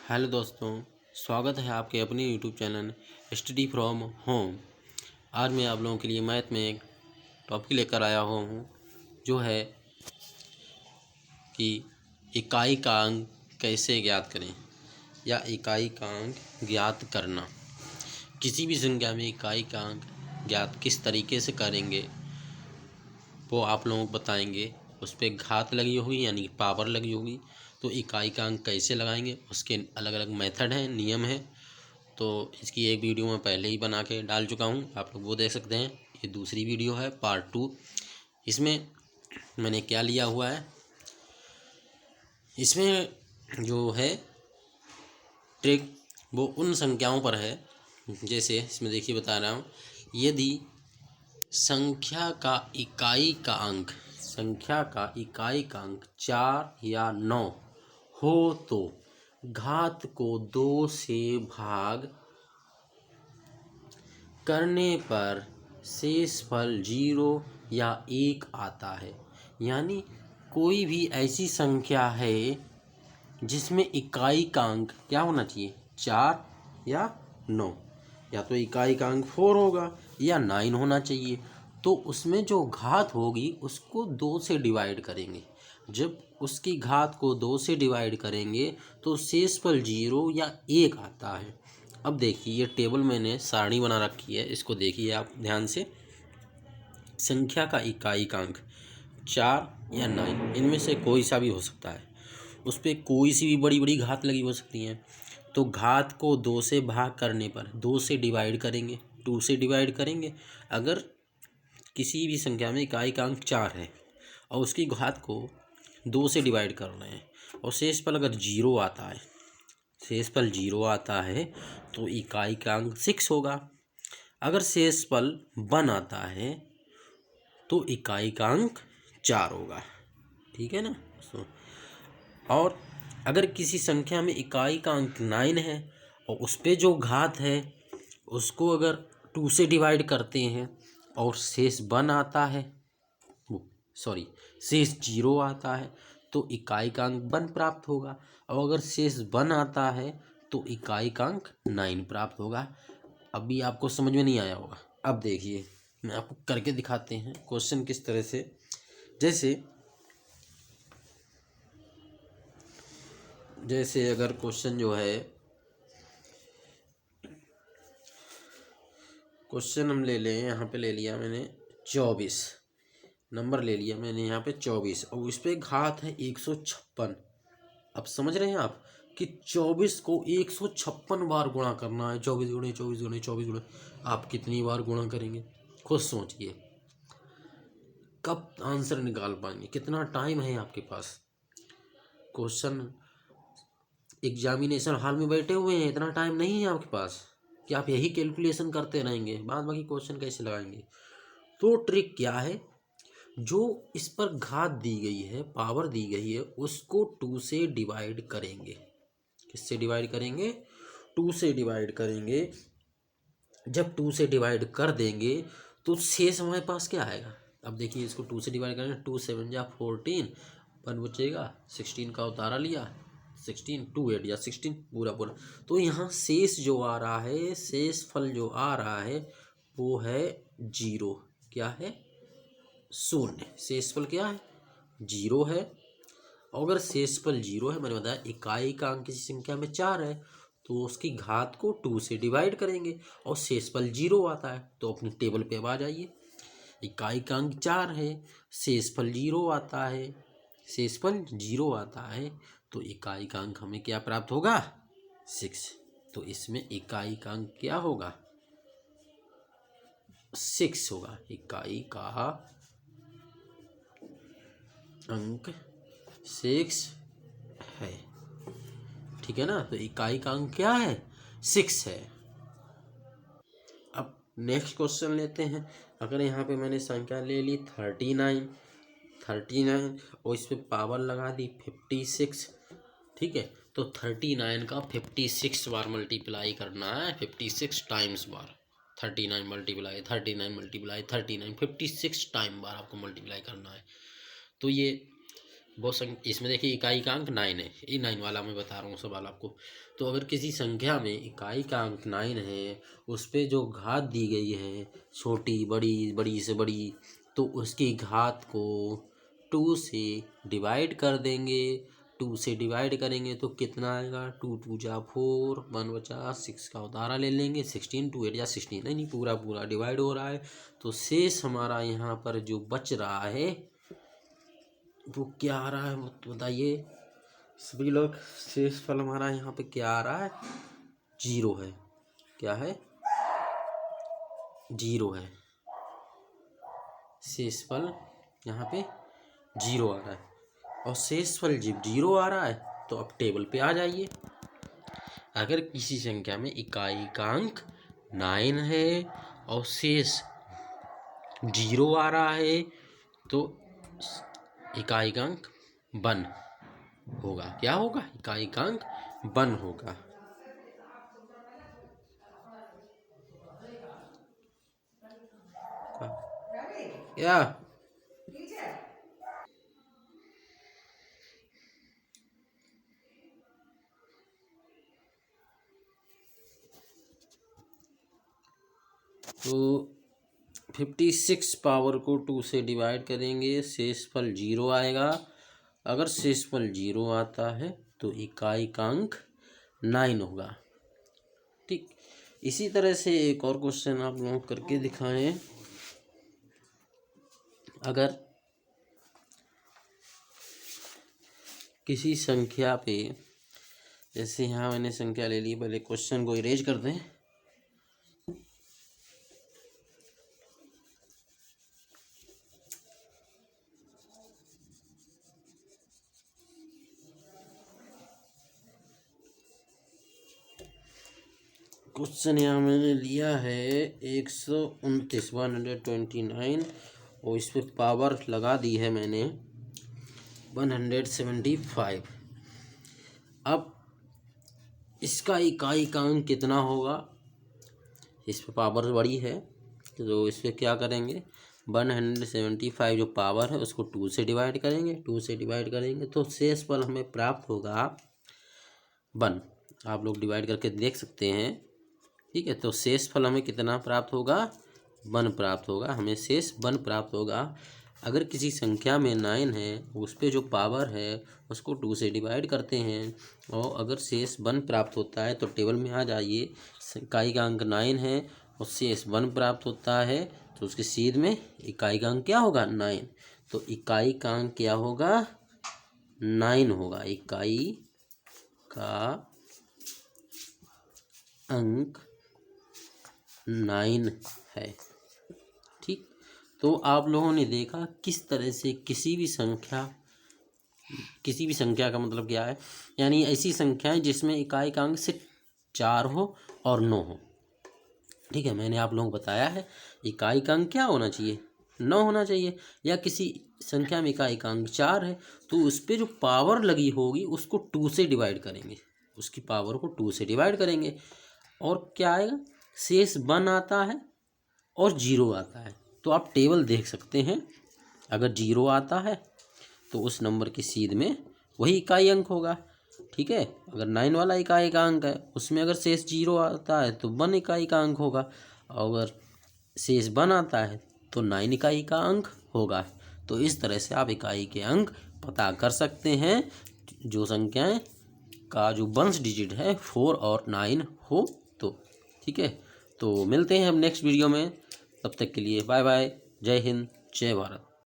Hello दोस्तों, स्वागत है आपके अपने YouTube channel study from home. आज मैं आप लोगों के लिए मैथ में एक टॉपिक लेकर आया हुआ हूँ जो है कि इकाई का अंक कैसे ज्ञात करें या इकाई का अंक ज्ञात करना। किसी भी संख्या में इकाई का अंक ज्ञात किस तरीके से करेंगे वो आप लोगों को बताएंगे। उस पर घात लगी होगी यानी पावर लगी होगी, तो इकाई का अंक कैसे लगाएंगे उसके अलग अलग मेथड हैं, नियम हैं। तो इसकी एक वीडियो मैं पहले ही बना के डाल चुका हूँ, आप लोग वो देख सकते हैं। ये दूसरी वीडियो है, पार्ट 2। इसमें मैंने क्या लिया हुआ है, इसमें जो है ट्रिक वो उन संख्याओं पर है। जैसे इसमें देखिए बता रहा हूँ, यदि संख्या का इकाई का अंक 4 या 9 हो तो घात को 2 से भाग करने पर शेष फल 0 या 1 आता है। यानी कोई भी ऐसी संख्या है जिसमें इकाई का अंक क्या होना चाहिए, 4 या 9, या तो इकाई का अंक 4 होगा या 9 होना चाहिए। तो उसमें जो घात होगी उसको 2 से डिवाइड करेंगे। जब उसकी घात को 2 से डिवाइड करेंगे तो शेषफल 0 या 1 आता है। अब देखिए ये टेबल मैंने सारणी बना रखी है, इसको देखिए आप ध्यान से। संख्या का इकाई का अंक 4 या 9 इनमें से कोई सा भी हो सकता है, उस पर कोई सी भी बड़ी बड़ी घात लगी हो सकती हैं। तो घात को 2 से भाग करने पर 2 से डिवाइड करेंगे, 2 से डिवाइड करेंगे। अगर किसी भी संख्या में इकाई का अंक 4 है और उसकी घात को 2 से डिवाइड कर रहे हैं और शेषफल अगर 0 आता है, शेषफल 0 आता है तो इकाई का अंक 6 होगा। अगर शेषफल 1 आता है तो इकाई का अंक 4 होगा। ठीक है ना। और अगर किसी संख्या में इकाई का अंक 9 है और उस पर जो घात है उसको अगर 2 से डिवाइड करते हैं और शेष 1 आता है, शेष 0 आता है तो इकाई का अंक 1 प्राप्त होगा। और अगर शेष 1 आता है तो इकाई का अंक 9 प्राप्त होगा। अभी आपको समझ में नहीं आया होगा, अब देखिए मैं आपको करके दिखाते हैं क्वेश्चन किस तरह से। जैसे अगर क्वेश्चन जो है, क्वेश्चन हम ले लें, यहाँ पे ले लिया मैंने 24 नंबर ले लिया मैंने यहाँ पे 24 और इस पे घात है 156। अब समझ रहे हैं आप कि 24 को 156 बार गुणा करना है। 24 गुणे 24 गुणे 24 गुणे, आप कितनी बार गुणा करेंगे खुद सोचिए, कब आंसर निकाल पाएंगे, कितना टाइम है आपके पास। क्वेश्चन एग्जामिनेशन हॉल में बैठे हुए हैं, इतना टाइम नहीं है आपके पास कि आप यही कैलकुलेशन करते रहेंगे, बाद बाकी क्वेश्चन कैसे लगाएंगे। तो ट्रिक क्या है, जो इस पर घात दी गई है, पावर दी गई है, उसको 2 से डिवाइड करेंगे। किससे डिवाइड करेंगे, 2 से डिवाइड करेंगे। जब 2 से डिवाइड कर देंगे तो शेष हमारे पास क्या आएगा। अब देखिए इसको 2 से डिवाइड करेंगे, 2 7 जा 14, 1 बचेगा, 16 का उतारा लिया, 16 2 8 या 16 पूरा पूरा। तो यहाँ शेष जो आ रहा है, शेष फल जो आ रहा है वो है 0। क्या है, 0। शेषफल क्या है, 0 है। अगर शेषफल 0 है, मैंने बताया इकाई का अंक किसी संख्या में 4 है तो उसकी घात को 2 से डिवाइड करेंगे और शेषफल 0 आता है। तो अपनी टेबल पे अब आ जाइए, इकाई का अंक 4 है, शेषफल 0 आता है, शेषफल 0 आता है तो इकाई का अंक हमें क्या प्राप्त होगा, 6। तो इसमें इकाई का अंक क्या होगा, 6 होगा। इकाई का अंक 6 है, ठीक है ना। तो इकाई का अंक क्या है, 6 है। अब नेक्स्ट क्वेश्चन लेते हैं। अगर यहाँ पे मैंने संख्या ले ली 39 और इस पे पावर लगा दी 56, ठीक है। तो 39 का 56 बार मल्टीप्लाई करना है, 56 टाइम्स बार। 39 मल्टीप्लाई 39 56 टाइम बार आपको मल्टीप्लाई करना है। तो ये इसमें देखिए इकाई का अंक 9 है, ये 9 वाला मैं बता रहा हूँ सवाल आपको। तो अगर किसी संख्या में इकाई का अंक 9 है, उस पे जो घात दी गई है छोटी बड़ी बड़ी से बड़ी, तो उसकी घात को 2 से डिवाइड कर देंगे। 2 से डिवाइड करेंगे तो कितना आएगा, 2 2 जा 4, 1 बचा 6 का उतारा ले लेंगे, 16 2 8 जा 16, नहीं पूरा पूरा डिवाइड हो रहा है। तो शेष हमारा यहाँ पर जो बच रहा है वो क्या आ रहा है, वो तो बताइए सभी लोग। शेष फल हमारा यहाँ पे क्या आ रहा है, 0 है। क्या है, 0 है। शेष फल यहाँ पे 0 आ रहा है। और शेष फल जब 0 आ रहा है तो अब टेबल पे आ जाइए। अगर किसी संख्या में इकाई का अंक 9 है और शेष 0 आ रहा है तो इकाई का अंक 1 होगा। क्या होगा, इकाई का अंक 1 होगा। क्या तो 56 पावर को 2 से डिवाइड करेंगे, शेषफल 0 आएगा। अगर शेषफल 0 आता है तो इकाई का अंक 9 होगा। ठीक, इसी तरह से एक और क्वेश्चन आप लोग करके दिखाएं। अगर किसी संख्या पे, जैसे यहाँ मैंने संख्या ले ली, पहले क्वेश्चन को इरेज कर दें। क्वेश्चन यहाँ मैंने लिया है 129 129 और इस पर पावर लगा दी है मैंने 175। अब इसका इकाई का अंक कितना होगा, इस पर पावर बड़ी है तो इस पर क्या करेंगे, 175 जो पावर है उसको 2 से डिवाइड करेंगे। 2 से डिवाइड करेंगे तो शेष फल हमें प्राप्त होगा 1। आप लोग डिवाइड करके देख सकते हैं। ठीक है, तो शेष फल हमें कितना प्राप्त होगा, 1 प्राप्त होगा। हमें शेष 1 प्राप्त होगा। अगर किसी संख्या में 9 है, उस पे जो पावर है उसको 2 से डिवाइड करते हैं और अगर शेष 1 प्राप्त होता है तो टेबल में आ जाइए। इकाई का अंक 9 है और शेष 1 प्राप्त होता है तो उसके सीध में इकाई का अंक क्या होगा, 9। तो इकाई का अंक क्या होगा, 9 होगा। इकाई का अंक 9 है। ठीक, तो आप लोगों ने देखा किस तरह से किसी भी संख्या का मतलब क्या है, यानी ऐसी संख्याएं जिसमें इकाई का अंक सिर्फ 4 हो और 9 हो। ठीक है, मैंने आप लोगों को बताया है इकाई का अंक क्या होना चाहिए, 9 होना चाहिए। या किसी संख्या में इकाई का अंक 4 है तो उस पर जो पावर लगी होगी उसको 2 से डिवाइड करेंगे, उसकी पावर को 2 से डिवाइड करेंगे और क्या आएगा, शेष 1 आता है और 0 आता है। तो आप टेबल देख सकते हैं, अगर 0 आता है तो उस नंबर की सीध में वही इकाई अंक होगा। ठीक है, अगर 9 वाला इकाई का अंक है उसमें अगर शेष 0 आता है तो 1 इकाई का अंक होगा, और अगर शेष 1 आता है तो 9 इकाई का अंक होगा। तो इस तरह से आप इकाई के अंक पता कर सकते हैं जो संख्याएं का जो वंश डिजिट है 4 और 9 हो तो। ठीक है, तो मिलते हैं हम नेक्स्ट वीडियो में, तब तक के लिए बाय बाय, जय हिंद, जय भारत।